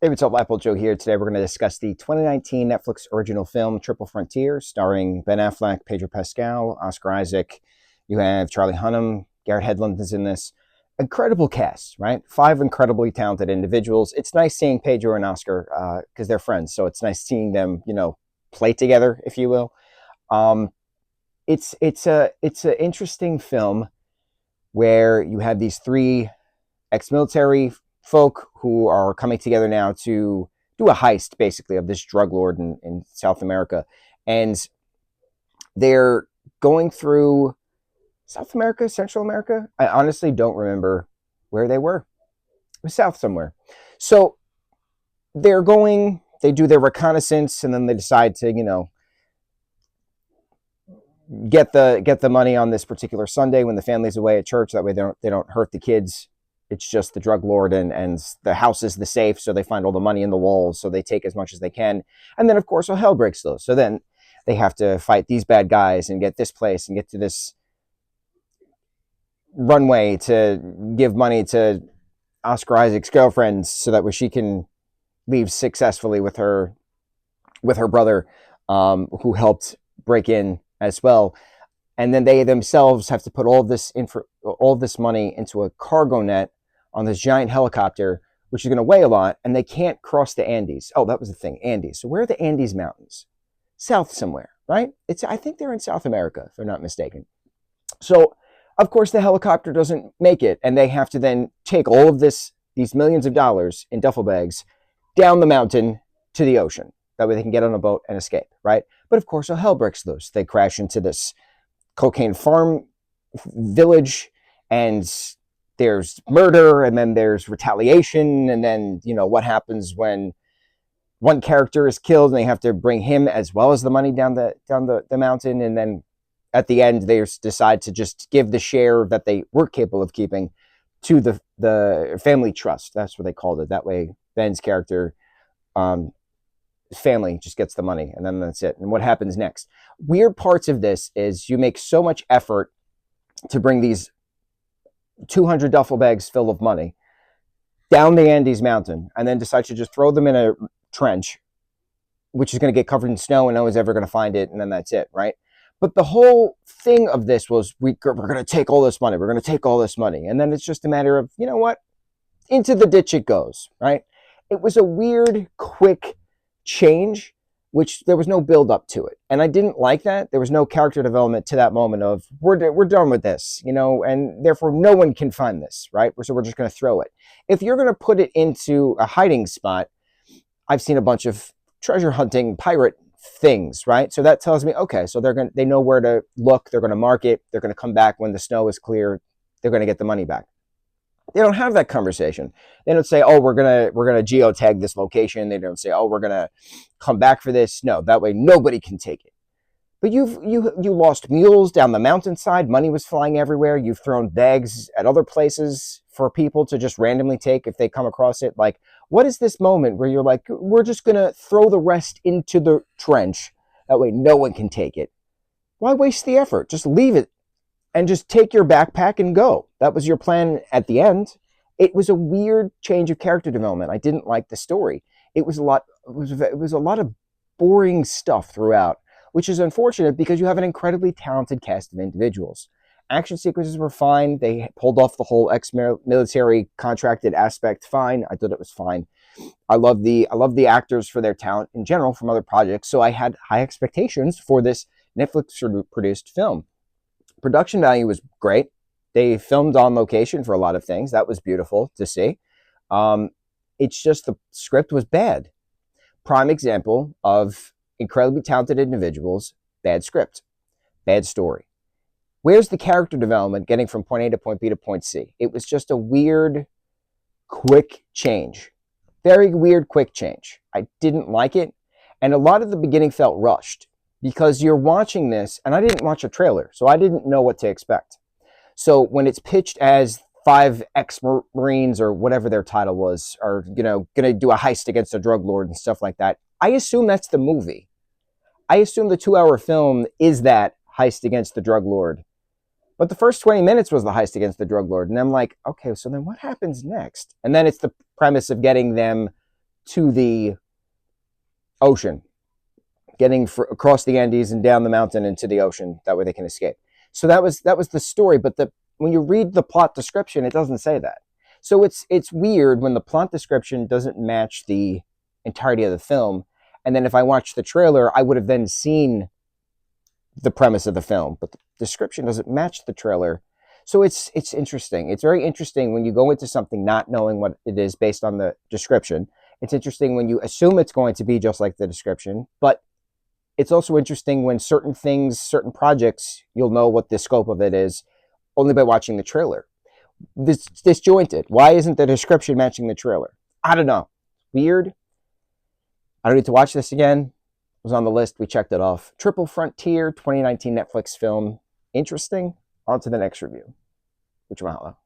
Hey, what's up, lightboltjoe here. Today we're going to discuss the 2019 Netflix original film Triple Frontier, starring Ben Affleck, Pedro Pascal, Oscar Isaac. You have Charlie Hunnam, Garrett Hedlund is in this. Incredible cast, right? 5 incredibly talented individuals. It's nice seeing Pedro and Oscar because they're friends, so it's nice seeing them, play together, if you will. It's an interesting film where you have these 3 ex-military folk who are coming together now to do a heist, basically, of this drug lord in South America. And they're going through South America, Central America. I honestly don't remember where they were. It was south somewhere. So they do their reconnaissance, and then they decide to, get the money on this particular Sunday when the family's away at church. That way they don't hurt the kids. It's just the drug lord, and the house is the safe, so they find all the money in the walls, so they take as much as they can. And then, of course, all hell breaks loose. So then they have to fight these bad guys and get this place and get to this runway to give money to Oscar Isaac's girlfriend so that way she can leave successfully with her brother, who helped break in as well. And then they themselves have to put all this money into a cargo net on this giant helicopter, which is going to weigh a lot, and they can't cross the Andes. Oh, that was the thing, Andes. So where are the Andes Mountains? South somewhere, right? I think they're in South America, if I'm not mistaken. So, of course, the helicopter doesn't make it, and they have to then take all of these millions of dollars in duffel bags down the mountain to the ocean. That way they can get on a boat and escape, right? But, of course, all hell breaks loose. They crash into this cocaine farm village, and there's murder, and then there's retaliation, and then what happens when one character is killed and they have to bring him as well as the money down the mountain. And then at the end they decide to just give the share that they were capable of keeping to the family trust. That's what they called it. That way Ben's character family just gets the money, and then that's it. And what happens next? Weird parts of this is you make so much effort to bring these 200 duffel bags full of money down the Andes mountain, and then decide to just throw them in a trench, which is going to get covered in snow and no one's ever going to find it, and then that's it, right? But the whole thing of this was we're going to take all this money. We're going to take all this money. And then it's just a matter of, you know what? Into the ditch it goes, right? It was a weird, quick change, which there was no build up to it. And I didn't like that. There was no character development to that moment of, we're done with this, and therefore no one can find this, right? So we're just going to throw it. If you're going to put it into a hiding spot, I've seen a bunch of treasure hunting pirate things, right? So that tells me, okay, so they know where to look. They're going to mark it. They're going to come back when the snow is clear. They're going to get the money back. They don't have that conversation. They don't say, oh, we're gonna geotag this location. They don't say, oh, we're gonna come back for this. No, that way nobody can take it. But you lost mules down the mountainside. Money was flying everywhere. You've thrown bags at other places for people to just randomly take if they come across it. Like, what is this moment where you're like, we're just gonna throw the rest into the trench. That way no one can take it. Why waste the effort? Just leave it and just take your backpack and go. That was your plan at the end. It was a weird change of character development. I didn't like the story. It was a lot of boring stuff throughout, which is unfortunate because you have an incredibly talented cast of individuals. Action sequences were fine. They pulled off the whole ex-military contracted aspect fine. I thought it was fine. I love the actors for their talent in general from other projects, so I had high expectations for this Netflix-produced film. Production value was great. They filmed on location for a lot of things. That was beautiful to see. It's just the script was bad. Prime example of incredibly talented individuals, bad script, bad story. Where's the character development getting from point A to point B to point C? It was just a weird, quick change. Very weird, quick change. I didn't like it. And a lot of the beginning felt rushed, because you're watching this, and I didn't watch a trailer, so I didn't know what to expect. So when it's pitched as 5 ex-Marines or whatever their title was, are going to do a heist against a drug lord and stuff like that, I assume that's the movie. I assume the 2-hour film is that heist against the drug lord. But the first 20 minutes was the heist against the drug lord, and I'm like, okay, so then what happens next? And then it's the premise of getting them to the ocean, getting across the Andes and down the mountain into the ocean. That way they can escape. So that was the story. But when you read the plot description, it doesn't say that. So it's weird when the plot description doesn't match the entirety of the film. And then if I watched the trailer, I would have then seen the premise of the film, but the description doesn't match the trailer. So it's interesting. It's very interesting when you go into something not knowing what it is based on the description. It's interesting when you assume it's going to be just like the description, but it's also interesting when certain things, certain projects, you'll know what the scope of it is only by watching the trailer. This disjointed. Why isn't the description matching the trailer? I don't know. Weird. I don't need to watch this again. It was on the list. We checked it off. Triple Frontier, 2019 Netflix film. Interesting. On to the next review. Mucho mahalo.